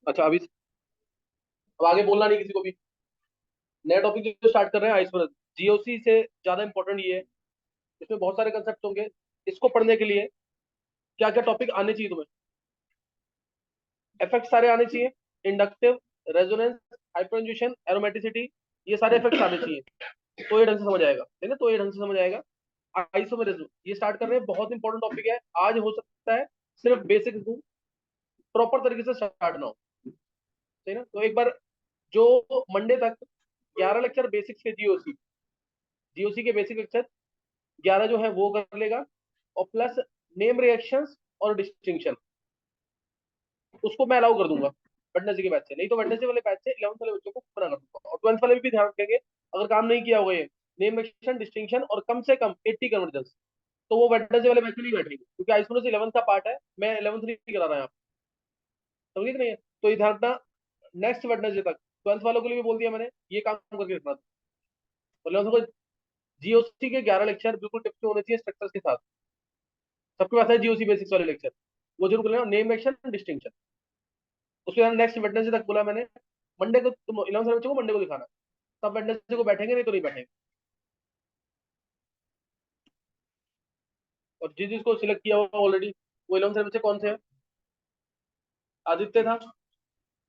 अच्छा, अभी अब आगे बोलना नहीं किसी को भी। नया टॉपिक जो स्टार्ट कर रहे हैं आइसोलेशन। जीओसी से ज्यादा इंपॉर्टेंट ये है, इसमें बहुत सारे कंसेप्ट होंगे। इसको पढ़ने के लिए क्या क्या टॉपिक आने चाहिए तुम्हें? इफेक्ट सारे आने चाहिए। इंडक्टिव, रेजोनेंस, हाइपरइंड्यूशन, एरोमेटिसिटी, ये सारे इफेक्ट्स आने चाहिए। तो ये ढंग से समझ आएगा, ठीक है? तो ये ढंग से समझ आएगा। आइसोमेरिज्म ये स्टार्ट कर रहे हैं, बहुत इंपॉर्टेंट टॉपिक है। आज हो सकता है सिर्फ बेसिक दूं, प्रॉपर तरीके से स्टार्ट ना हो, ठीक है ना? तो एक बार जो मंडे तक 11 लेक्चर बेसिक्स के जीओसी, जीओसी के बेसिक लेक्चर 11 जो है वो कर लेगा, और प्लस नेम रिएक्शंस और डिस्टिंक्शन, उसको मैं अलाउ कर दूंगा वेडनेसडे के बैच से। नहीं तो वेडनेसडे वाले बैच से 11th वाले बच्चों को मना कर दूंगा, और 12th वाले भी ध्यान रखेंगे। अगर काम नहीं किया होगा ये नेम रिएक्शन डिस्टिंक्शन और कम से कम 80 कन्वर्जन, तो वो वेडनेसडे वाले बैच में नहीं बैठेंगे, क्योंकि आइसोमेरिज्म 11th का पार्ट है। मैं 11th नहीं करा रहा हूँ, समझे कि नहीं है? तो ये ध्यान रखना, नेक्स्ट वेडनेसडे तक 12th वालों के लिए भी बोल दिया मैंने, ये काम करके रखना। तो 11th को जीओसी के 11 लेक्चर बिल्कुल टिप्स होने चाहिए स्ट्रक्चर्स के साथ। सबके पास है जीओसी बेसिक्स वाले लेक्चर, वो जरूर कर लेना। नेम रिएक्शन डिस्टिंक्शन, उसके बाद नेक्स्ट वेडनेसडे तक बोला मैंने। मंडे को तुम 11th वाले बच्चों को मंडे को दिखाना, तब वेडनेसडे को बैठेंगे, नहीं तो नहीं बैठेंगे। और जिस जिसको सिलेक्ट किया हुआ ऑलरेडी, वो 11th वाले बच्चे कौन से हैं? आदित्य था,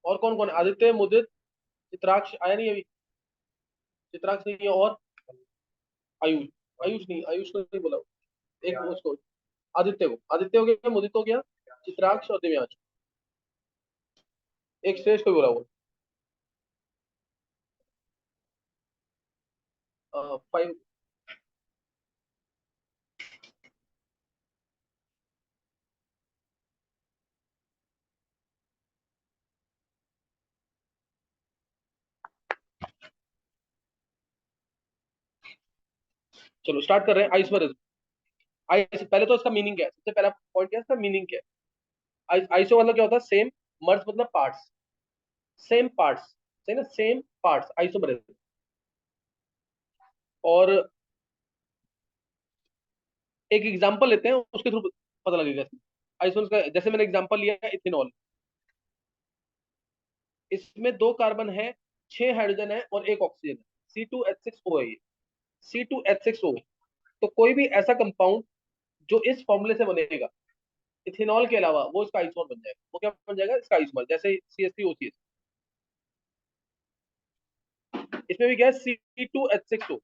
और कौन कौन है? आदित्य, मुदित, चित्राक्ष आया नहीं अभी, चित्राक्ष नहीं है, और आयुष। आयुष नहीं, आयुष को नहीं बोला। एक उसको, आदित्य को, आदित्य हो गया, मुदित हो गया, चित्राक्ष और दिव्यांश। एक श्रेष्ठ को बोला वो। 5। चलो स्टार्ट कर रहे हैं आइसोमेरिज्म। आइस पहले तो इसका मीनिंग क्या है, सबसे पहला पॉइंट क्या है इसका मीनिंग क्या है? आइसो मतलब क्या होता है? सेम। मर्ज मतलब पार्ट्स, सेम पार्ट्स, सही ना? Same parts isomerism. और एक एग्जांपल लेते हैं, उसके थ्रू पता लगेगा। आइसोमेरिज्म का जैसे मैंने एग्जांपल लिया है इथेनॉल, इसमें 2 कार्बन है, 6 हाइड्रोजन है और एक ऑक्सीजन है। C2H6O है ये, C2H6O। तो कोई भी ऐसा कंपाउंड जो इस फॉर्मूले से बनेगा इथेनॉल के अलावा, वो इसका आइसोमर बन जाएगा। वो क्या बन जाएगा? इसका आइसोमर, जैसे CH3OCH। इसमें भी क्या है? C2H6O,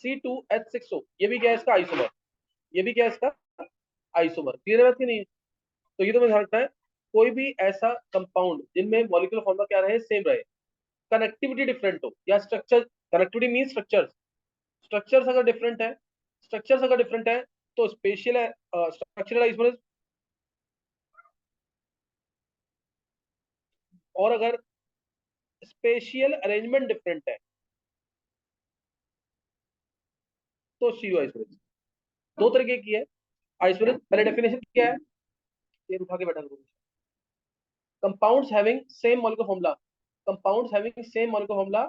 C2H6O, ये भी क्या है? इसका आइसोमर। ये भी क्या है? इसका आइसोमर। क्लियर है बात की नहीं है? तो ये तो मैं ध्यान रखना है, कोई भी ऐसा कंपाउंड जिनमें मॉलिक्यूलर फॉर्मूला क्या रहे? सेम रहे, कनेक्टिविटी डिफरेंट हो, या structure, connectivity mean structures, structures अगर डिफरेंट है, स्ट्रक्चर्स अगर डिफरेंट है तो स्पेशल है, स्ट्रक्चरल आइसोमर। और अगर स्पेशियल अरेंजमेंट डिफरेंट है तो सीओ आइसोमर। दो तरीके की है आइसोमर। पहले डेफिनेशन क्या है, ये उठा के बैठा करो। Compounds having same molecular formula, compounds having same molecular formula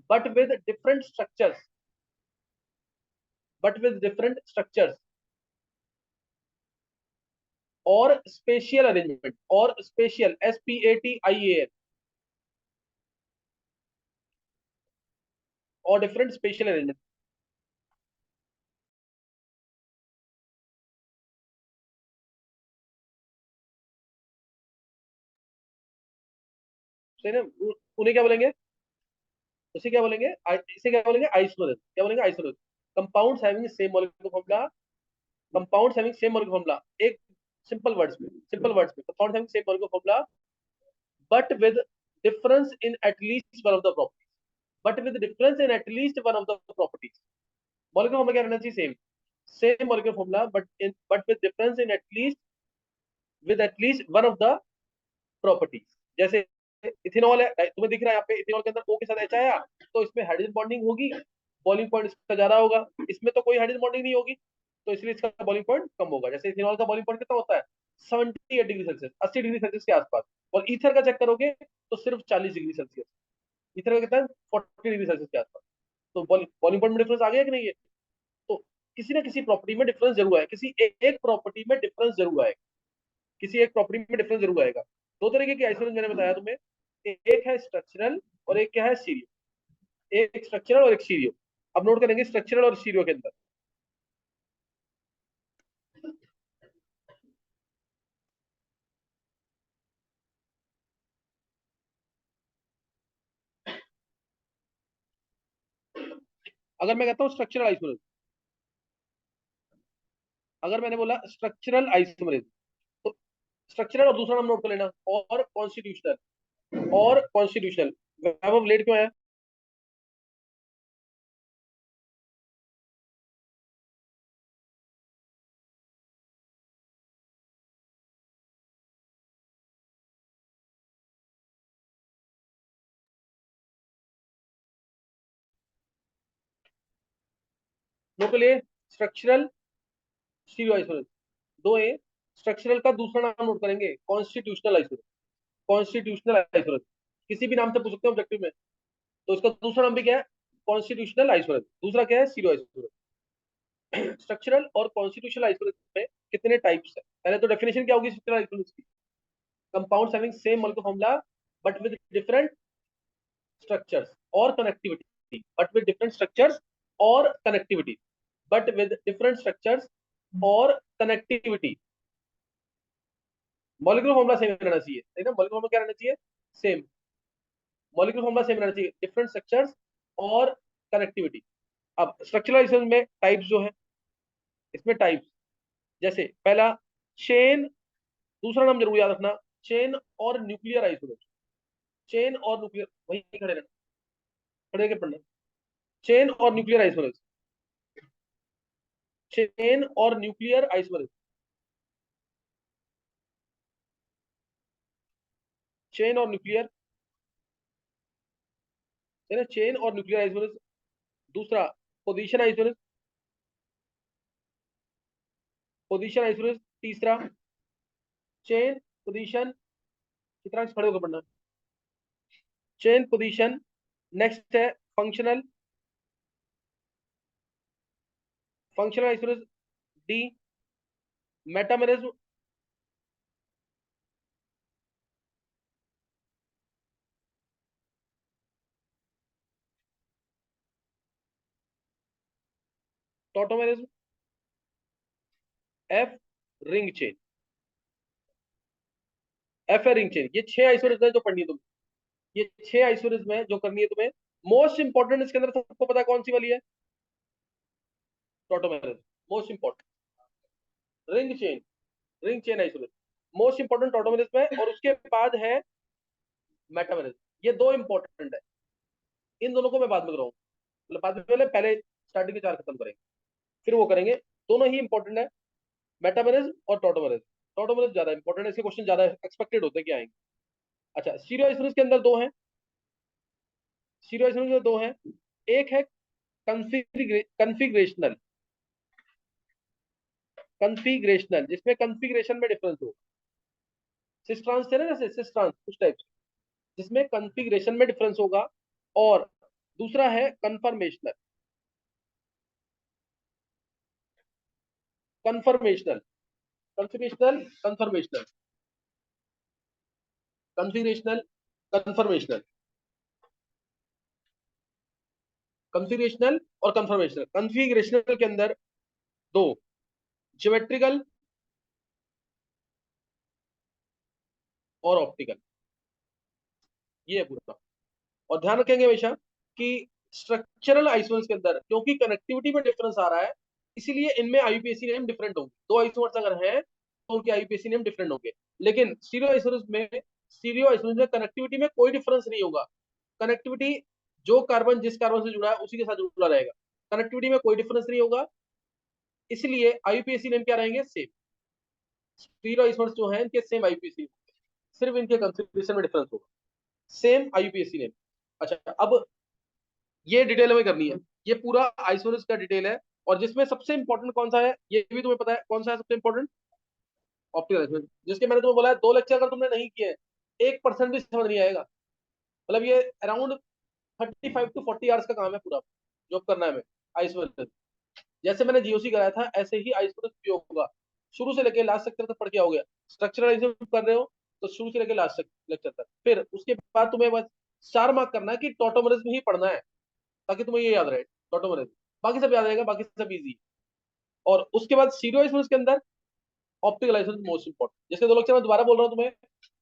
but with different structures, but with different structures और स्पेशियल अरेंजमेंट, और स्पेशियल SPATIAL, और डिफरेंट स्पेशियल अरेंजमेंट। सही ना? उन्हें क्या बोलेंगे? उसे क्या बोलेंगे? इसे क्या बोलेंगे? आइसोमर। क्या बोलेंगे? Isomer. Compounds having same molecular formula, compounds having same molecular formula, एक सिंपल वर्ड्स में, सिंपल वर्ड्स में, compounds having same molecular formula but with difference in at least one of the properties, but with difference in at least one of the properties. Molecular formula क्या रहना चाहिए? Same, same molecular formula but with difference in at least, with at least one of the properties. जैसे ethanol है, तुम्हें दिख रहा है यहाँ पे इथेनॉल के अंदर O के साथ H आया, तो इसमें हाइड्रोजन बॉन्डिंग होगी, बॉइलिंग पॉइंट इसका ज्यादा होगा। इसमें तो कोई हाइड्रोजन बॉन्डिंग नहीं होगी, तो इसलिए इसका बॉइलिंग पॉइंट कम होगा। जैसे इथेनॉल का बॉइलिंग पॉइंट कितना होता है? 78 डिग्री सेल्सियस, 80 डिग्री सेल्सियस के आसपास। और ईथर का चेक करोगे तो सिर्फ 40 डिग्री सेल्सियस। ईथर का कितना है? 40 डिग्री सेल्सियस के आसपास। तो बॉइलिंग पॉइंट में डिफरेंस आ गया कि नहीं है? तो किसी ना किसी प्रॉपर्टी में डिफरेंस जरूर है, किसी एक प्रॉपर्टी में डिफरेंस जरूर आएगा। किसी एक प्रॉपर्टी में डिफरेंस जरूर आएगा। दो तरीके की आइसोलेशन मैंने बताया तुम्हें, एक है स्ट्रक्चरल और एक क्या है स्टीरियो। एक स्ट्रक्चरल और एक स्टीरियो। अब नोट करेंगे स्ट्रक्चरल और स्टीरियो के अंदर। अगर मैं कहता हूँ स्ट्रक्चरल आइसोलेशन, अगर मैंने बोला स्ट्रक्चरल आइसोलेशन, तो स्ट्रक्चरल और दूसरा नाम नोट कर लेना, और कॉन्स्टिट्यूशनल। और कॉन्स्टिट्यूशनल वैभव लेट क्यों आया? नोट के लिए स्ट्रक्चरल स्टीरियो आइसोलेशन दो है। स्ट्रक्चरल का दूसरा नाम नोट करेंगे कॉन्स्टिट्यूशनल आइसोलेशन। कॉन्स्टिट्यूशनल आइसोलेशन किसी भी नाम से पूछ सकते हैं ऑब्जेक्टिव में। तो इसका दूसरा नाम भी क्या है? Constitutional isolation. दूसरा क्या है? Stereo isolation. स्ट्रक्चरल और कॉन्स्टिट्यूशनल आइसोलेशन में कितने टाइप्स है? पहले तो डेफिनेशन क्या होगी स्ट्रक्चरल आइसोलेशन की? Compounds having same molecular formula but with different structures or connectivity, but with different structures or connectivity, but with different structures और कनेक्टिविटी। मॉलिक्यूलर फॉर्मूला सेम रहना चाहिए, है ना? मॉलिक्यूलर फॉर्मूला क्या रहना चाहिए? सेम। मॉलिक्यूलर फॉर्मूला सेम रहना चाहिए, डिफरेंट स्ट्रक्चर्स और कनेक्टिविटी। अब स्ट्रक्चरलाइजेशन में टाइप्स जो है, इसमें टाइप्स जैसे पहला चेन, दूसरा नाम जरूर याद रखना, चेन और न्यूक्लियर आइसोलेशन। चेन और न्यूक्लियर, वही खड़े रहना, खड़े के पढ़ना। चेन और न्यूक्लियर आइसोलेशन, चेन और न्यूक्लियर आइसोलेशन, चेन और न्यूक्लियर, है ना? चेन और न्यूक्लियर आइसोलेशन। दूसरा पोजीशन आइसोलेशन, पोजीशन आइसोलेशन। तीसरा चेन पोजीशन, कितना खड़े होकर पढ़ना, चेन पोजीशन। नेक्स्ट है functional, functional isolation. D metamerism, tautomerism. F ring chain, F है रिंग चेन। ये छह आइसोलेशन है जो पढ़नी है तुम्हें। ये छह आइसोलेशन है जो करनी है तुम्हें। मोस्ट इंपॉर्टेंट इसके अंदर सबको पता है कौन सी वाली है? Tautomerism most important. Ring chain, ring chain isolation most important tautomerism है, और उसके बाद है मेटामेरिज्म। ये दो इंपॉर्टेंट है, इन दोनों को मैं बाद में कराऊंगा। मतलब बाद में, पहले पहले स्टार्टिंग के चार खत्म करेंगे, फिर वो करेंगे। दोनों ही इंपॉर्टेंट है, मेटामेरिज्म और टॉटोमेरिज्म। टॉटोमेरिज्म ज्यादा इंपॉर्टेंट है, इसके क्वेश्चन ज्यादा एक्सपेक्टेड होते हैं कि आएंगे। अच्छा, स्टीरियो आइसोलेशन के अंदर दो हैं। स्टीरियो आइसोलेशन में दो हैं। एक है कन्फिग्रेशनल, कन्फिग्रेशनल जिसमें कन्फिग्रेशन में डिफरेंस हो। सिस ट्रांस थे ना, जैसे सिस ट्रांस उस टाइप से, जिसमें कन्फिग्रेशन में डिफरेंस होगा। और दूसरा है conformational, conformational, configurational, conformational, configurational, conformational, configurational और कन्फर्मेशनल। कन्फिग्रेशनल के अंदर दो, ज्योमेट्रिकल और ऑप्टिकल, ये है पूरा। और ध्यान रखेंगे हमेशा कि स्ट्रक्चरल आइसोलेशन के अंदर क्योंकि कनेक्टिविटी में डिफरेंस आ रहा है, इसीलिए इनमें आईयूपीएसी नेम डिफरेंट होंगे। दो आइसोमर्स अगर हैं तो उनके आईयूपीएसी नेम डिफरेंट होंगे। लेकिन स्टीरियो आइसोलेशन में, स्टीरियो आइसोलेशन में कनेक्टिविटी में कोई डिफरेंस नहीं होगा। कनेक्टिविटी, जो कार्बन जिस कार्बन से जुड़ा है उसी के साथ जुड़ा रहेगा। कनेक्टिविटी में कोई डिफरेंस नहीं होगा, इसलिए आईयूपीएसी नेम क्या रहेंगे? सेम। स्टीरियो आइसोमर्स जो है इनके सेम आईयूपीएसी, सिर्फ इनके कंफिग्रेशन में डिफरेंस होगा, सेम आईयूपीएसी नेम। अच्छा, अब ये डिटेल हमें करनी है। ये पूरा आइसोलेशन का डिटेल है, और जिसमें सबसे इंपॉर्टेंट कौन सा है ये भी तुम्हें पता है कौन सा है सबसे इंपॉर्टेंट? ऑप्टिकल आइसोलेशन, जिसके मैंने तुम्हें बोला है दो लेक्चर अगर तुमने नहीं किए 1% भी समझ नहीं आएगा। मतलब ये अराउंड 35 to 40 आवर्स का काम है पूरा, जो करना है हमें आइसोलेशन। जैसे मैंने जीओसी कराया था ऐसे ही आइसोलेशन भी होगा। शुरू से लेके लास्ट लेक्चर तक पढ़ के आओगे। स्ट्रक्चरलाइजेशन कर रहे हो तो शुरू से लेके लास्ट लेक्चर तक। फिर उसके बाद तुम्हें बस 4 मार्क करना है कि टॉटोमरिज्म ही पढ़ना है, ताकि तुम्हें ये याद रहे टॉटोमरिज्म। बाकी सब याद रहेगा, बाकी सब इजी। और उसके बाद सीरियो के अंदर ऑप्टिकल लाइसेंस मोस्ट इंपॉर्टेंट। जैसे 2 लेक्चर मैं दोबारा बोल रहा हूँ तुम्हें,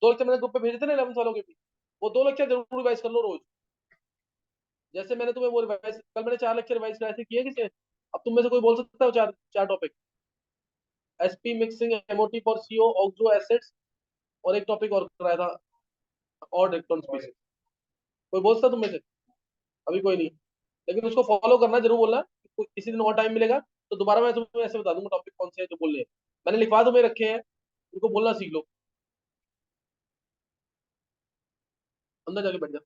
2 लेक्चर मैंने ग्रुप पे भेजे थे ना 11th वालों के भी, वो 2 लेक्चर जरूर रिवाइज कर लो रोज। जैसे मैंने तुम्हें वो रिवाइज, कल मैंने 4 लेक्चर रिवाइज कराए थे, किए किसे? अब तुम में से कोई बोल सकता है चार चार topic? SP mixing MOT for CO oxo acids, और एक टॉपिक और कराया था, और इलेक्ट्रॉन स्पीशीज। कोई बोल सकता तुम में से? अभी कोई नहीं। लेकिन उसको फॉलो करना, जरूर बोलना। किसी दिन और टाइम मिलेगा तो दोबारा मैं तुम्हें ऐसे बता दूंगा टॉपिक कौन से हैं जो बोलने हैं। मैंने लिखवा तुम्हें रखे हैं, उनको बोलना सीख लो। अंदर जाके बैठ जा।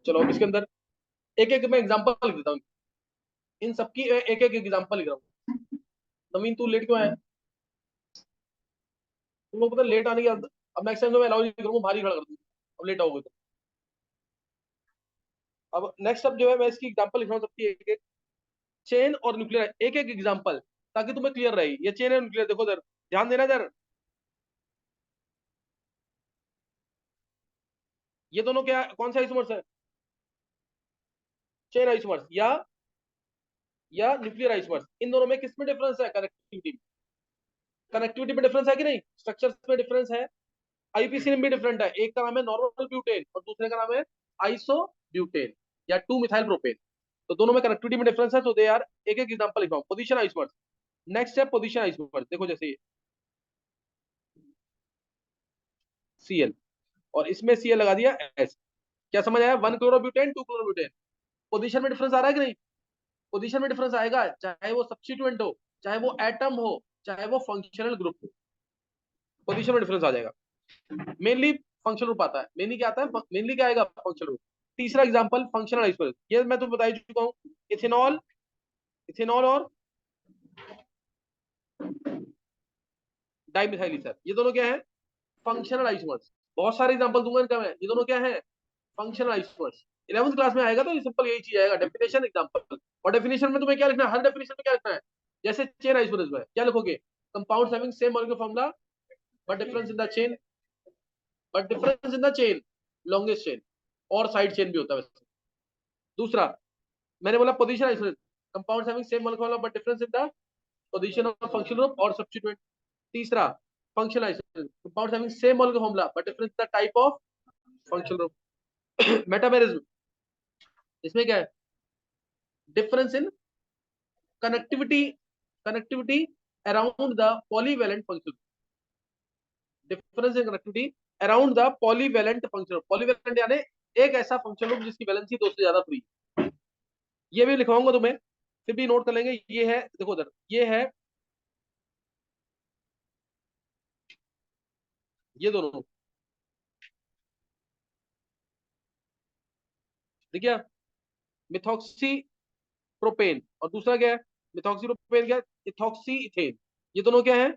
चलो अब इसके अंदर एक एक मैं एग्जांपल लिख देता हूँ। इन सबकी एक एक एग्जांपल लिख रहा हूँ। नवीन तू लेट क्यों आया? तुम लोग पता लेट आने की अब नेक्स्ट टाइम तो मैं अलाउ नहीं करूंगा, भारी खड़ा कर दूंगा अब लेट आओगे तो। अब नेक्स्ट अब जो है मैं इसकी एग्जांपल लिख रहा हूँ सबकी एक एक। चेन और न्यूक्लियर, एक एक एग्जांपल, ताकि तुम्हें क्लियर रहे। ये चेन है न्यूक्लियर, देखो इधर ध्यान देना इधर। ये दोनों क्या, कौन सा आइसोमर्स है? चेन आइसोमर्स या न्यूक्लियर आइसोमर्स। इन दोनों में किस में डिफरेंस है? कनेक्टिविटी। कनेक्टिविटी में डिफरेंस है कि नहीं? स्ट्रक्चर्स में डिफरेंस है। आईपीसी में भी डिफरेंट है। एक का नाम है नॉर्मल ब्यूटेन और दूसरे का नाम है आइसो ब्यूटेन या 2 मिथाइल प्रोपेन। तो दोनों में कनेक्टिविटी में डिफरेंस है। तो दे आर, एक एक एग्जांपल लिखा हूं। पोजीशन आइसोमर्स, नेक्स्ट है पोजीशन आइसोमर्स। देखो जैसे ये Cl, और इसमें Cl लगा दिया S। क्या समझ आया? 1 क्लोरोब्यूटेन 2 क्लोरोब्यूटेन। पोजीशन में डिफरेंस आ रहा है कि नहीं? पोजीशन में डिफरेंस आएगा, चाहे वो सब्स्टिट्यूएंट हो, चाहे वो एटम हो, चाहे वो फंक्शनल ग्रुप हो, पोजीशन में डिफरेंस आ जाएगा। मेनली फंक्शनल ग्रुप आता है। मेनली क्या आता है? मेनली क्या आएगा? Functional group. तीसरा एग्जांपल फंक्शनल आइसोमर्स, ये मैं तुम्हें बता ही चुका हूँ। इथेनॉल, इथेनॉल और डाइमिथाइल ईथर, ये दोनों क्या है? Functional isomers. बहुत सारे एग्जांपल दूंगा इनका मैं। ये दोनों क्या है? Functional isomers. 11th क्लास में आएगा तो ये सिंपल यही चीज आएगा, डेफिनेशन एग्जांपल। और डेफिनेशन में तुम्हें क्या लिखना है? हर डेफिनेशन में क्या लिखना है? जैसे चेन आइसोमर्स में क्या लिखोगे? Compounds having same molecular formula but difference in the chain, but difference in the chain, longest chain, और साइड चेन भी होता है वैसे। दूसरा मैंने बोला position isomers, compounds having same molecular formula but difference in the position of functional group और substituent. तीसरा functional isomers, compounds having same molecular formula but difference in the type of functional group. Metamerism, इसमें क्या है? Difference in connectivity, connectivity around the polyvalent function. Difference in connectivity around the polyvalent function. Polyvalent यानी एक ऐसा function group जिसकी valency 2 से ज्यादा free. ये भी लिखवाऊंगा तुम्हें, फिर भी नोट कर लेंगे। ये है, देखो उधर, ये है, ये दोनों ठीक है। मिथॉक्सी प्रोपेन और दूसरा क्या है? मिथॉक्सी प्रोपेन क्या है? Ethoxy ethane. ये दोनों क्या है?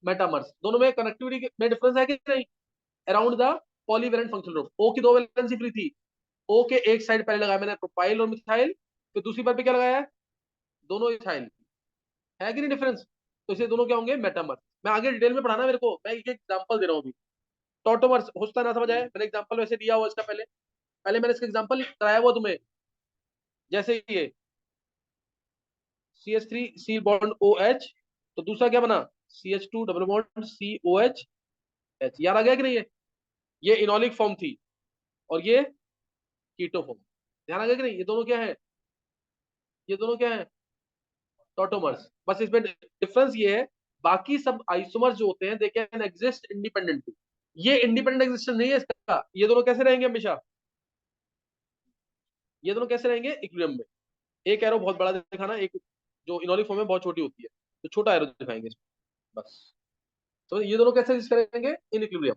मेटामर्स। दोनों में कनेक्टिविटी में डिफरेंस है कि नहीं? Around the polyvalent functional group. O की 2 वैलेंसी फ्री थी। ओ के एक साइड पहले लगाया मैंने प्रोपाइल और मिथाइल, फिर दूसरी बार पे क्या लगाया है? दोनों इथाइल। है कि नहीं डिफरेंस? तो इसे दोनों क्या होंगे? मेटामर्स। मैं आगे डिटेल में पढ़ाना मेरे को, मैं एक एग्जांपल दे रहा हूँ अभी। टॉटोमर्स होता ना समझ आए, मैंने एग्जांपल वैसे दिया हुआ इसका पहले, पहले मैंने इसका एग्जांपल कराया हुआ तुम्हें। जैसे ये CH3 सी बॉन्ड OH, तो दूसरा क्या बना? CH2 double bond COH H। यार आ गया कि नहीं? ये इनॉलिक फॉर्म थी और ये कीटो फॉर्म। ध्यान आ गया कि नहीं? ये दोनों क्या है? ये दोनों क्या है? टॉटोमर्स। बस इसमें डिफरेंस ये है, बाकी सब आइसोमर्स जो होते हैं दे कैन एग्जिस्ट इंडिपेंडेंटली, ये इंडिपेंडेंट एग्जिस्टेंस नहीं है इसका। ये दोनों कैसे रहेंगे हमेशा? ये दोनों कैसे रहेंगे इक्विलिब्रियम में? एक एरो बहुत बड़ा दिखाना, एक जो इनोलिक फॉर्म में बहुत छोटी होती है, तो छोटा एरो दिखाएंगे इसमें, बस। तो ये दोनों कैसे एग्जिस्ट करेंगे? In equilibrium.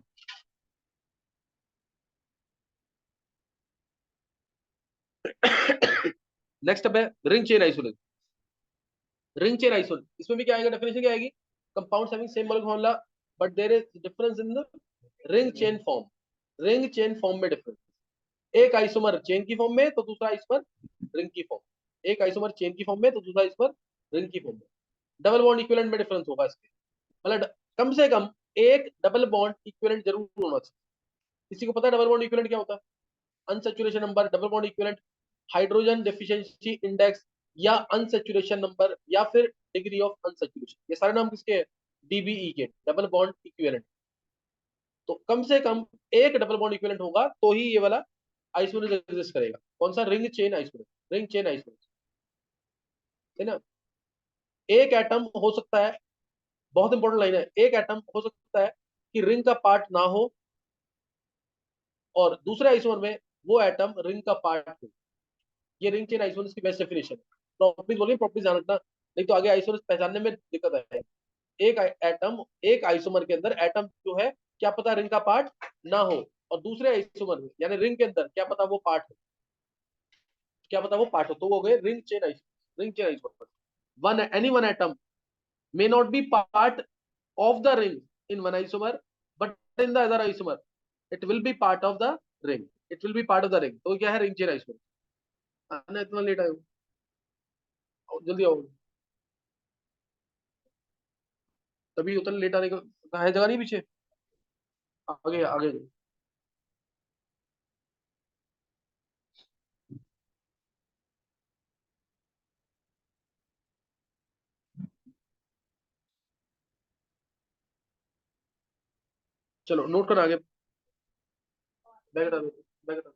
नेक्स्ट अब है ring chain isolation. Ring chain isolation, इसमें भी क्या आएगा? डेफिनेशन क्या आएगी? Compounds having same molecular formula but there is difference in the ring chain form. Ring chain form में डिफरेंस, एक आइसोमर चेन की फॉर्म में तो दूसरा आइसोमर रिंग की फॉर्म, एक आइसोमर चेन की फॉर्म में तो दूसरा आइसोमर रिंग की फॉर्म में। डबल बॉन्ड इक्विवेलेंट में डिफरेंस होगा इसके, मतलब कम से कम एक डबल बॉन्ड इक्विवेलेंट जरूर होना चाहिए। किसी को पता है डबल बॉन्ड इक्विवेलेंट क्या होता है? Unsaturation number, double bond equivalent, hydrogen deficiency index, या अनसैचुरेशन नंबर, या फिर डिग्री ऑफ अनसैचुरेशन, ये सारे नाम किसके हैं? डीबीई के, डबल बॉन्ड इक्विवेलेंट। तो कम से कम एक डबल बॉन्ड इक्विवेलेंट होगा तो ही ये वाला आइसोमरेज एग्जिस्ट करेगा। कौन सा? Ring chain isomerase, ring chain isomerase, है ना? एक एटम हो सकता है, बहुत इंपॉर्टेंट लाइन है, एक एटम हो सकता है कि रिंग का पार्ट ना हो और दूसरे आइसोमर में वो एटम रिंग का पार्ट हो। ये रिंग चेन आइसोमरेज की बेस्ट डेफिनेशन है। प्रॉपर्टीज बोलिए, प्रॉपर्टीज ध्यान रखना, नहीं तो आगे आइसोमरेज पहचानने में दिक्कत आएगी। एक एटम, एक आइसोमर के अंदर एटम जो है, क्या पता रिंग का पार्ट ना हो, और दूसरे आइसोमर में यानी रिंग के अंदर क्या पता वो पार्ट हो, क्या पता वो पार्ट हो, तो वो हो गए ring chain isomer. Ring chain isomer, one any one atom may not be part of the ring in one isomer, but in the other isomer it will be part of the ring, it will be part of the ring। तो क्या है? Ring chain isomer. आना इतना late आए हो, जल्दी आओ। तभी उतना लेट आने का कहाँ है? जगह नहीं पीछे? आगे आगे। चलो नोट कर आगे। बैग हटा दो, बैग हटा दो।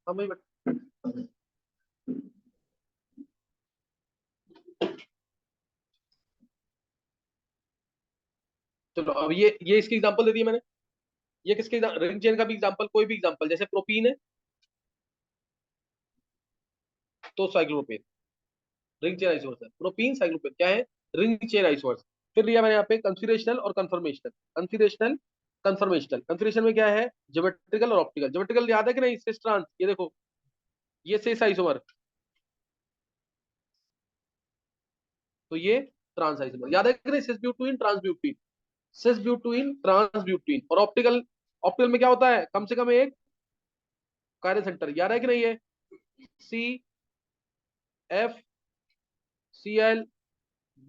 हाँ भाई चलो अब ये इसकी एग्जांपल दे दी मैंने। ये किसके? रिंग चेन का भी एग्जांपल, कोई भी एग्जांपल, जैसे प्रोपीन है तो साइक्लोप्रोपेन, रिंग चेन आइसोमर्स है। प्रोपीन साइक्लोपेन क्या है? Ring chain isomers. फिर लिया मैंने यहाँ पे कंफिगरेशनल और कंफर्मेशनल। कंफिगरेशनल, कंफर्मेशनल। कंफिगरेशन में क्या है? ज्योमेट्रिकल और ऑप्टिकल। ज्योमेट्रिकल याद है कि नहीं? सिस ट्रांस, ये देखो, ये सिस आइसोमर, तो ये ट्रांस आइसोमर। याद है कि नहीं? सिस ब्यूटीन, ट्रांस ब्यूटीन, सिस ब्यूटीन, ट्रांस ब्यूटीन। और ऑप्टिकल, ऑप्टिकल में क्या होता है? कम से कम एक कार्य सेंटर। याद है कि नहीं? ये C F C L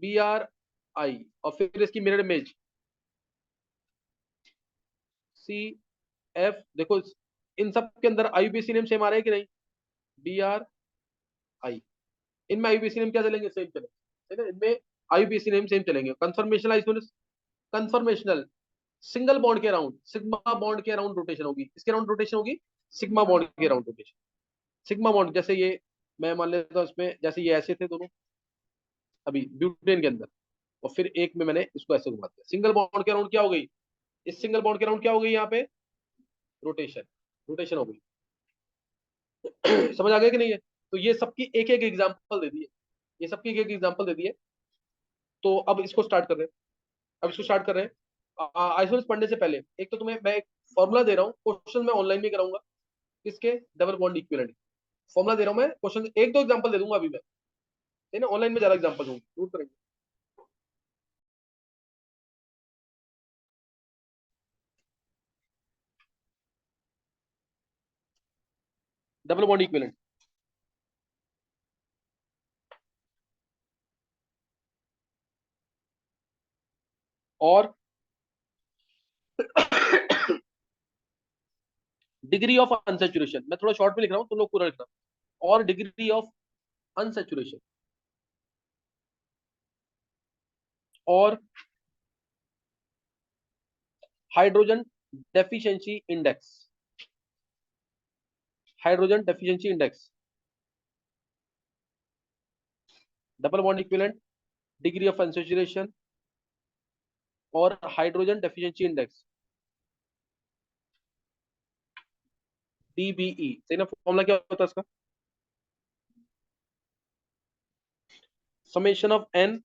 B R I, और फिर इसकी मिरर इमेज सी एफ। देखो इन सब के अंदर आईयूपीएसी नेम सेम आ रहा है कि नहीं? B R I. इनमें आईयूपीएसी नेम क्या चलेंगे? सेम चलेंगे, है ना? इनमें आईयूपीएसी नेम सेम चलेंगे। Conformational isolation, conformational, single bond के अराउंड, सिग्मा बॉन्ड के अराउंड रोटेशन होगी। किसके अराउंड रोटेशन होगी? सिग्मा बॉन्ड के अराउंड रोटेशन। सिग्मा बॉन्ड, जैसे ये मैं मान लेता हूँ इसमें, जैसे ये ऐसे थे दोनों अभी ब्यूटेन के अंदर, और फिर एक में मैंने इसको ऐसे घुमा दिया। सिंगल बॉन्ड के अराउंड क्या हो गई? इस सिंगल बॉन्ड के अराउंड क्या हो गई? यहाँ पे रोटेशन, रोटेशन हो गई। समझ आ गया कि नहीं है? तो ये सबकी एक एक एग्जांपल दे दी है, ये सबकी एक एक एग्जांपल दे दी है। तो अब इसको स्टार्ट कर रहे हैं, अब इसको स्टार्ट कर रहे हैं। आइसोलेस पढ़ने से पहले एक तो तुम्हें मैं एक फॉर्मूला दे रहा हूँ, क्वेश्चन मैं ऑनलाइन भी कराऊंगा। किसके? Double bond equivalent. फॉर्मूला दे रहा हूँ मैं, क्वेश्चन एक दो एग्जांपल दे दूंगा अभी मैं, है ना? ऑनलाइन में ज्यादा एग्जांपल दूंगा, जरूर करेंगे। डबल बॉन्ड इक्विवेलेंट और डिग्री ऑफ अनसेचुरेशन। मैं थोड़ा शॉर्ट में लिख रहा हूँ, तुम लोग पूरा लिखना। और डिग्री ऑफ अनसेचुरेशन, और hydrogen deficiency index, hydrogen deficiency index, double bond equivalent, degree of unsaturation और हाइड्रोजन डेफिशिएंसी इंडेक्स, डीबीई। सही ना? फॉर्मूला क्या होता है इसका? Summation of N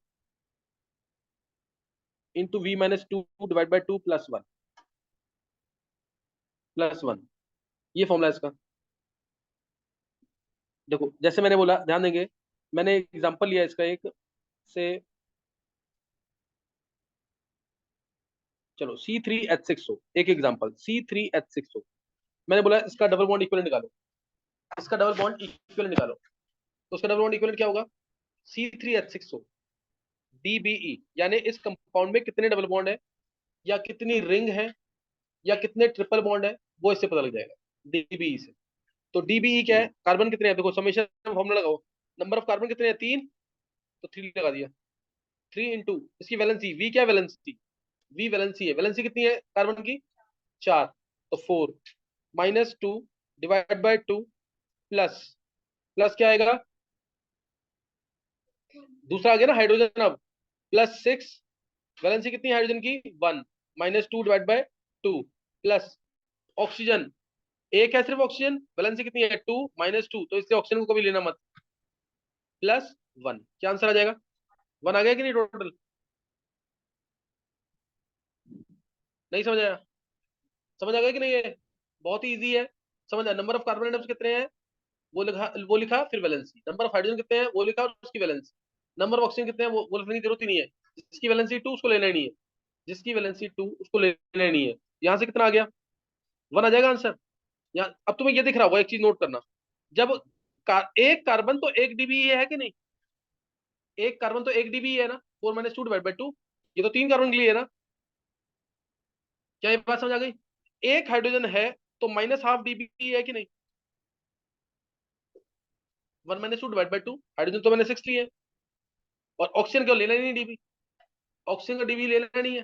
into V minus two divide by two plus one, plus one, ये formula है इसका। देखो जैसे मैंने बोला, ध्यान देंगे, मैंने एग्जांपल लिया इसका एक से, चलो C3H6O, एक एग्जांपल C3H6O। मैंने बोला इसका डबल बॉन्ड इक्विवेलेंट निकालो, इसका डबल बॉन्ड इक्विवेलेंट निकालो, तो उसका डबल बॉन्ड इक्विवेलेंट क्या होगा? C3H6O DBE, यानी इस कंपाउंड में कितने डबल बॉन्ड है या कितनी रिंग है या कितने ट्रिपल बॉन्ड है, वो इससे पता लग जाएगा डीबीई से। तो डीबीई क्या है? कार्बन कितने हैं, देखो समेशन फॉर्मूला लगाओ, नंबर ऑफ कार्बन कितने हैं? 3, तो 3 लगा दिया। 3 इंटू इसकी वैलेंसी, वी क्या वैलेंसी, वी वैलेंसी है, वैलेंसी कितनी है कार्बन की? 4, तो 4 minus 2 divide by 2 plus, plus क्या आएगा? दूसरा आ गया ना हाइड्रोजन, अब प्लस 6, वैलेंसी कितनी है हाइड्रोजन की? 1 minus 2 divide by 2 plus oxygen, एक है सिर्फ ऑक्सीजन, वैलेंसी कितनी है? 2 माइनस 2, तो इससे ऑक्सीजन को कभी लेना मत, प्लस 1। क्या आंसर आ जाएगा? 1 आ गया कि नहीं टोटल? नहीं समझ आया? समझ आ गया कि नहीं? है बहुत ही इजी है, समझ आया। नंबर ऑफ कार्बन एटम्स कितने हैं वो लिखा, फिर वैलेंसी। नंबर ऑफ हाइड्रोजन कितने हैं वो लिखा और उसकी वैलेंसी। नंबर ऑफ ऑक्सीजन कितने हैं वो लिखने की जरूरत ही नहीं है, जिसकी वैलेंसी 2 उसको लेना ही नहीं है, जिसकी वैलेंसी 2 उसको लेना ही नहीं है। यहाँ से कितना आ गया? 1 आ जाएगा आंसर। यहाँ अब तुम्हें ये दिख रहा होगा, एक चीज नोट करना, जब एक कार्बन तो एक डीबी है कि नहीं, एक कार्बन तो एक डीबी है ना, 4 माइनस 2 डिवाइड बाई 2, ये तो 3 कार्बन के लिए है ना। क्या ये बात समझ आ गई? एक हाइड्रोजन है तो माइनस हाफ डीबी है कि नहीं, 1 माइनस 2 डिवाइड बाई 2, हाइड्रोजन तो मैंने 6 लिए, और ऑक्सीजन को लेना ही नहीं डीबी, ऑक्सीजन का डीबी लेना नहीं है,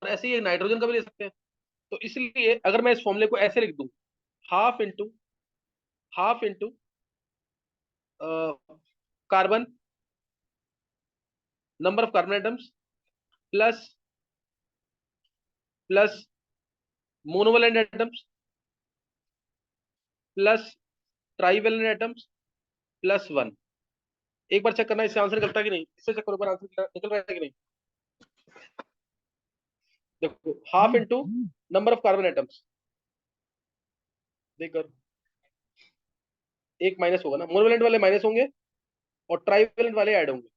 और ऐसे ही नाइट्रोजन का भी ले सकते हैं। तो इसलिए अगर मैं इस फॉर्मूले को ऐसे लिख दूं, half into, half into carbon, number of carbon atoms, plus, plus monovalent atoms, plus trivalent atoms, plus 1। एक बार चेक करना इससे आंसर निकलता है कि नहीं, इससे चेक करो एक बार आंसर निकल रहा है कि नहीं। देखो half into number of carbon atoms, देखकर एक माइनस होगा ना, मोनोवैलेंट वाले माइनस होंगे और ट्राईवैलेंट वाले ऐड होंगे।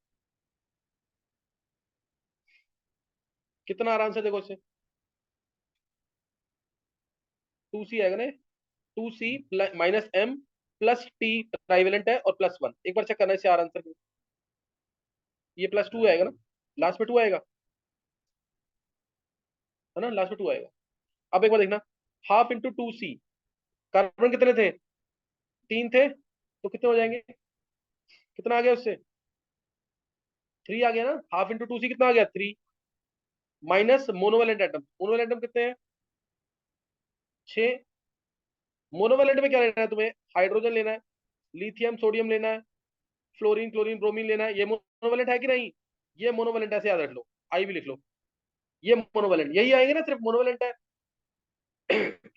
कितना आराम से देखो इससे, 2C आएगा ना, 2C minus M plus T trivalent है और प्लस 1। एक बार चेक करना इससे आंसर, ये प्लस 2 आएगा ना, लास्ट में 2 आएगा, है ना, लास्ट में 2 आएगा। अब एक बार देखना, हाफ इंटू 2C, कार्बन कितने थे? 3 थे, तो कितने हो जाएंगे? कितना आ गया उससे? 3 आ गया ना, हाफ इंटू 2C कितना आ गया? 3 minus monovalent atom, monovalent atom कितने हैं? 6। मोनोवैलेंट में क्या लेना है तुम्हें? हाइड्रोजन लेना है, लिथियम सोडियम लेना है, फ्लोरीन क्लोरीन ब्रोमीन लेना है, ये मोनोवैलेंट है कि नहीं? ये मोनोवैलेंट, ऐसे याद रख लो, आई भी लिख लो, ये मोनोवैलेंट यही आएंगे ना, सिर्फ मोनोवैलेंट है।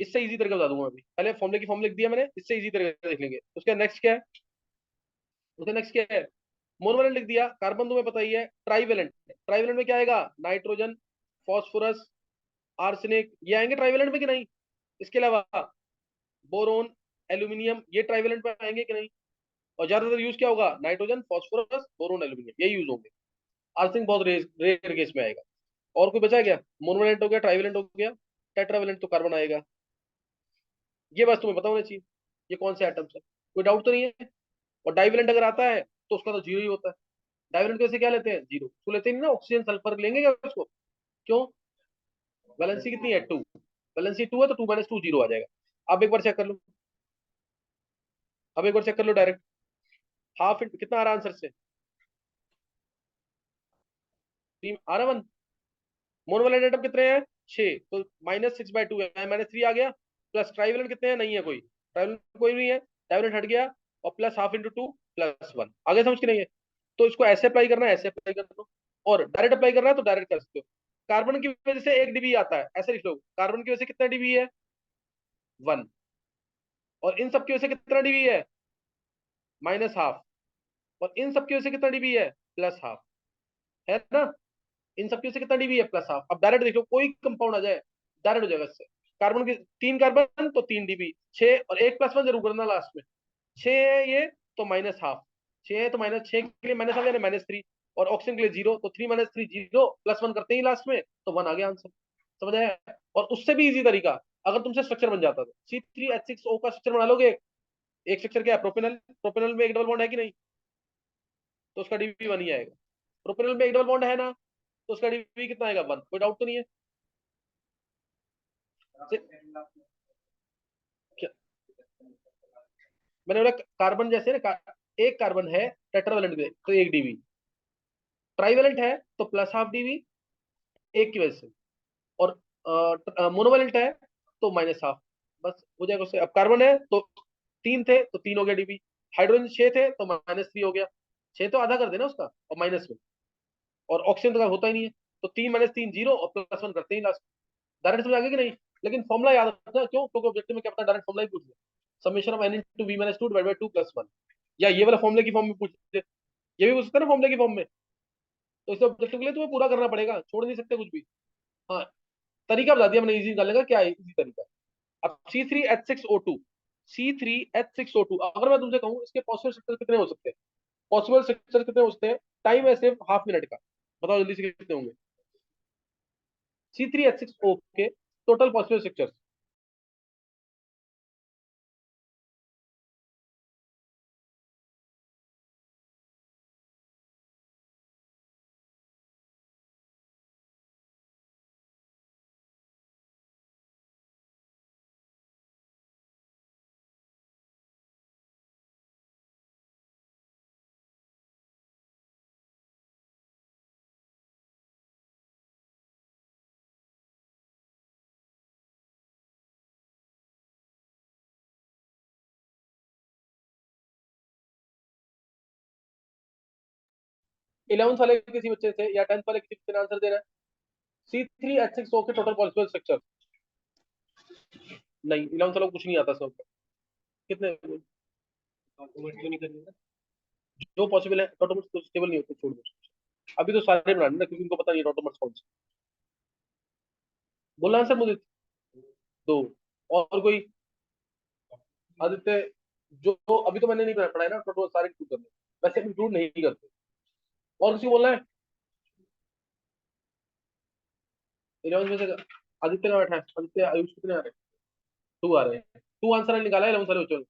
इससे इजी तरीका बता दूंगा, अभी पहले फॉर्मूले की फॉर्म लिख दिया मैंने, इससे इजी तरीका देख लेंगे। उसका नेक्स्ट क्या है? उसका नेक्स्ट क्या है? मोनोवैलेंट लिख दिया, कार्बन तुम्हें पता ही है, ट्राईवेलेंट, ट्राईवेलेंट में क्या आएगा? नाइट्रोजन, फॉस्फोरस, आर्सेनिक, ये आएंगे ट्राईवेलेंट में कि नहीं? इसके अलावा बोरोन, एल्यूमिनियम, ये ट्राईवेलेंट में आएंगे कि नहीं? और ज्यादातर यूज क्या होगा? नाइट्रोजन, फॉस्फोरस, बोरोन, एल्यूमिनियम, ये यूज होंगे। आर्सेनिक बहुत रेयर रेयर केस में आएगा। और कोई बचा क्या? मोनोवैलेंट हो गया, ट्राईवेलेंट हो गया, टेट्रावेलेंट तो कार्बन आएगा। ये बस तुम्हें पता होना चाहिए, ये कौन से एटम्स है, कोई डाउट तो नहीं है। और डाइवेलेंट अगर आता है तो उसका तो जीरो ही होता है। डाइवेलेंट कैसे क्या लेते हैं? जीरो, तो लेते नहीं ना, ऑक्सीजन सल्फर लेंगे क्या उसको? क्यों? वैलेंसी कितनी है? 2, वैलेंसी 2 है तो 2 माइनस 2 जीरो आ जाएगा। अब एक बार चेक कर लो, अब एक बार चेक कर लो डायरेक्ट, हाफ इंट कितना आ रहा है आंसर से? टीम आ रहा 1। मोनोवैलेंट एटम कितने हैं? 6, तो -6/2 है, -3 आ गया। प्लस ट्राइवेलेंट कितने हैं, नहीं है कोई, ट्राइवेलेंट कोई नहीं है, डाइवेलेंट हट गया, और प्लस हाफ इंटू 2 +1 आगे, समझ के नहीं है। तो इसको ऐसे अप्लाई करना है, ऐसे अप्लाई कर दो, और डायरेक्ट अप्लाई करना है तो डायरेक्ट कर सकते हो। कार्बन की वजह से 1 dB आता है, ऐसे लिख लो, कार्बन की वजह से कितना dB है, 1। और इन सब की वजह से कितना dB है, -½ और इन सब की वजह से कितना dB है, +½ है ना। इन सब की वजह से कितना dB है, +½ अब डायरेक्ट देख लो, कोई कंपाउंड आ जाए डायरेक्ट हो जाएगा इससे। कार्बन के 3 कार्बन तो 3 dB, 6 और एक +1 जरूर करना लास्ट में, 6 है ये तो -½ 6 है तो -6 के लिए माइनस आ गया, -3, और ऑक्सीजन के लिए 0, तो 3 - 3 0, +1 करते ही लास्ट में तो 1 आ गया आंसर, समझ आया। और उससे भी इजी तरीका, अगर तुमसे स्ट्रक्चर बन जाता, तो C3H6O का स्ट्रक्चर बना लोगे। एक स्ट्रक्चर क्या है, प्रोपेनल, प्रोपेनल में एक डबल बॉन्ड है कि नहीं, तो उसका डीबी 1 ही आएगा। प्रोपेनल में एक डबल बॉन्ड है ना, तो उसका डीबी कितना आएगा, 1, कोई डाउट तो नहीं है। क्या मैंने बोला, कार्बन जैसे ना, एक कार्बन है टेट्रावेलेंट में तो 1 dB, ट्राइवेलेंट है तो +½ dB एक की वजह से, और मोनोवेलेंट है तो -½ बस हो जाएगा उससे। अब कार्बन है तो 3 थे तो 3 हो गया डीबी, हाइड्रोजन 6 थे तो -3 हो गया, 6 तो आधा कर देना उसका और माइनस में, और ऑक्सीजन तो होता ही नहीं है, तो 3 - 3 0 और +1 करते ही लास्ट। डायरेक्ट समझ आ गया कि नहीं, लेकिन फॉर्मुला याद रखना, क्यों, क्योंकि ऑब्जेक्टिव में क्या पता डायरेक्ट फॉर्मुला ही पूछ ले, summation of n into v - 2 divided by 2 +1, या ये वाला फॉर्मुले की फॉर्म में पूछ ले, ये भी पूछ सकते हैं ना फॉर्मुले की फॉर्म में। तो इस ऑब्जेक्टिव के लिए तुम्हें पूरा करना पड़ेगा, छोड़ नहीं सकते कुछ भी। हाँ, तरीका बता दिया मैंने इजी निकालने का, क्या है इजी तरीका। अब C3H6O2, C3H6O2, अगर मैं तुमसे कहूँ इसके पॉसिबल स्ट्रक्चर कितने हो सकते हैं, पॉसिबल स्ट्रक्चर कितने हो सकते हैं, टाइम है सिर्फ हाफ मिनट का, बताओ जल्दी से कितने होंगे। C3H6O के टोटल पॉसिबल स्ट्रक्चर, इलेवंथ वाले किसी बच्चे से या 10th वाले किसी बच्चे ने आंसर देना है। C3H6O के टोटल पॉसिबल स्ट्रक्चर, नहीं 11th वालों को कुछ नहीं आता सब, कितने क्यों नहीं करनी, जो पॉसिबल है टोटल तो स्टेबल नहीं होते, छोड़ दो, अभी तो सारे बनाने ना, क्योंकि उनको पता नहीं टोटल कौन सा। बोलना आंसर मुझे, दो, और कोई, आदित्य, जो अभी तो मैंने नहीं पढ़ा है ना टोटल सारे इंक्लूड करने, वैसे इंक्लूड नहीं करते। और किसी को बोलना है, 11th में से आदित्य का बैठा है, आदित्य आयुष कितने आ रहे हैं, 2 आ रहे हैं, 2 आंसर निकाला है 11th वाले बच्चों ने,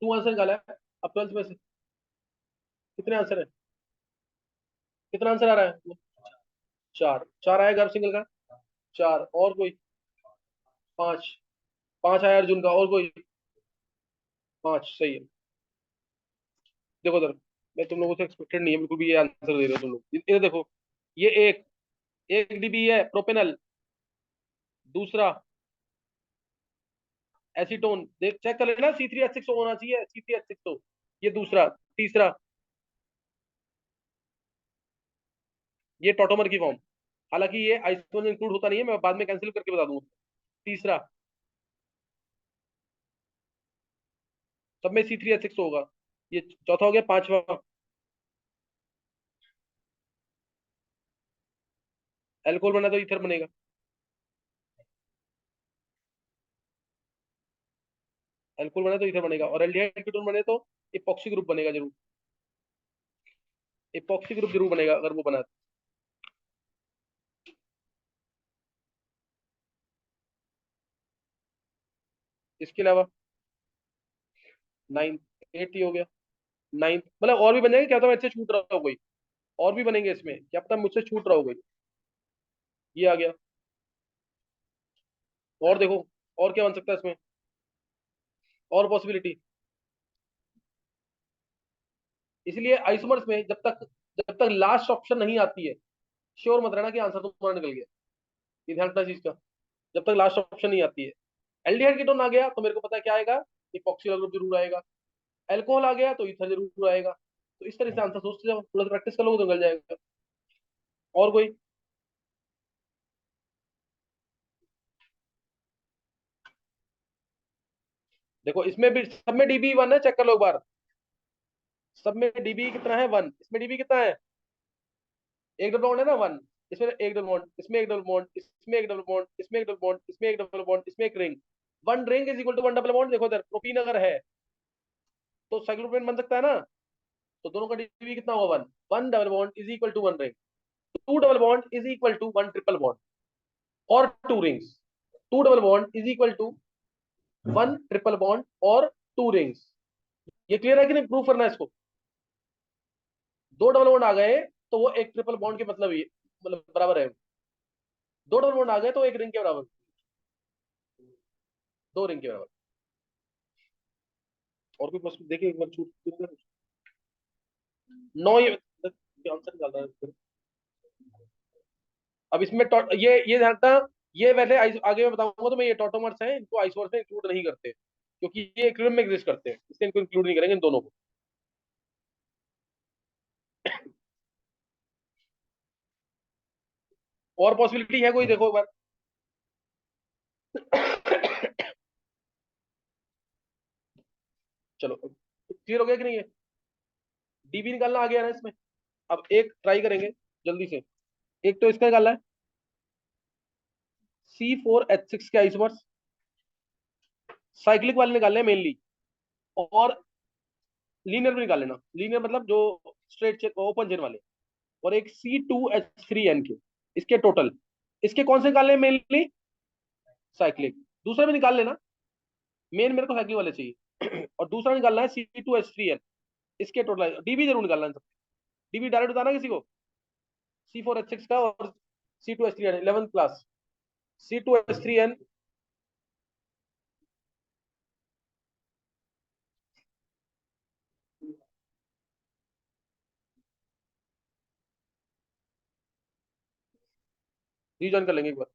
2 आंसर निकाला है। अब 12th में से कितने आंसर है, कितना आंसर आ रहा है, 4, 4 आया गर्भ सिंगल का, 4, और कोई, 5, 5 आया अर्जुन का, और कोई, 5 सही है। देखो इधर, मैं तुम लोगों से एक्सपेक्टेड नहीं है बिल्कुल भी ये आंसर दे रहे हो तुम लोग, इधर देखो, ये एक 1 dB है प्रोपेनल, दूसरा एसीटोन, देख चेक कर लेना, C3H6O होना चाहिए, C3H6O, ये दूसरा, तीसरा ये टोटोमर की फॉर्म, हालांकि ये आइसोटोन में इंक्लूड होता नहीं है, मैं बाद में कैंसिल करके बता दूंगा। तीसरा, सब में C3H6O होगा, ये चौथा हो गया, पांचवा एल्कोहल बना तो ईथर बनेगा, एल्कोहल बना तो ईथर बनेगा, और एल्डिहाइड कीटोन बने तो इपॉक्सी ग्रुप बनेगा जरूर, इपॉक्सी ग्रुप जरूर बनेगा अगर वो बना तो। इसके अलावा 9, 8 ही हो गया, 9 मतलब और भी बन जाएंगे, क्या पता मुझसे छूट रहा हो कोई, और भी बनेंगे इसमें, क्या पता मुझसे छूट रहा हो कोई, ये आ गया। और देखो, और क्या बन सकता है इसमें, और पॉसिबिलिटी, इसलिए आइसोमर्स में जब तक लास्ट ऑप्शन नहीं आती है, श्योर मत रहना कि आंसर तुम्हारा निकल गया, ये ध्यान रखना चीज का, जब तक लास्ट ऑप्शन नहीं आती है। एल्डिहाइड कीटोन आ गया तो मेरे को पता है क्या आएगा, इपॉक्सी ग्रुप जरूर आएगा। एल्कोहल आ गया तो ईथर जरूर आएगा। तो इस तरह से आंसर सोचते जाओ, थोड़ा प्रैक्टिस कर लोगे तो निकल जाएगा। और कोई? देखो इसमें भी सब में डीबी वन है, चेक कर लो एक बार। सब में डीबी कितना है? वन। इसमें डीबी कितना है? एक डबल बॉन्ड है ना, वन। इसमें एक डबल बॉन्ड, इसमें एक डबल बॉन्ड, इसमें एक डबल बॉन्ड, इसमें एक डबल बॉन्ड, इसमें एक डबल बॉन्ड, इसमें एक ring. One ring is equal to one double bond. देखो इधर प्रोटीन अगर है तो साइक्लोप्रोपेन बन सकता है ना। तो दोनों का डीबी कितना होगा? One. One double bond is equal to one ring. Two double bond is equal to one triple bond और two rings. Two double bond is equal to one triple bond और टू रिंग्स। ये clear है कि नहीं? Prove करना है इसको। दो डबल बॉन्ड आ गए तो वो एक ट्रिपल बॉन्ड के मतलब ही मतलब बराबर है। दो डबल बॉन्ड आ गए तो एक रिंग के बराबर, दो रिंग के बराबर। और कोई प्रश्न देखिए एक बार, छूट नौ, ये आंसर निकाल रहा है। अब इसमें ये ध्यान रखना, ये वैसे आगे मैं बताऊंगा तो मैं, ये टॉटोमर्स हैं, इनको आइसोमर्स में इंक्लूड नहीं करते क्योंकि ये एक्वेरियम में एग्जिस्ट करते हैं, इसलिए इनको इंक्लूड नहीं करेंगे इन दोनों को। और पॉसिबिलिटी है कोई? देखो एक बार। चलो क्लियर हो गया कि नहीं है? डीबी निकालना आ गया ना इसमें। अब एक ट्राई करेंगे जल्दी से। एक तो इसका निकालना है, C4H6 के आइसोमर्स, साइक्लिक वाले निकालने हैं मेनली। और लीनियर भी निकाल लेना, लीनियर मतलब जो स्ट्रेट ओपन चेन वाले। और एक C2H3N के, इसके टोटल, इसके कौन से निकालने हैं मेनली? साइक्लिक। दूसरा भी निकाल लेना, मेन मेरे को साइक्लिक वाले चाहिए। और दूसरा निकालना है C2H3N, इसके टोटल डीबी जरूर निकालना है। डीबी डायरेक्ट बताना किसी को, C4H6 का और C2H3N 11th class. C2H3N rejoin कर लेंगे एक बार।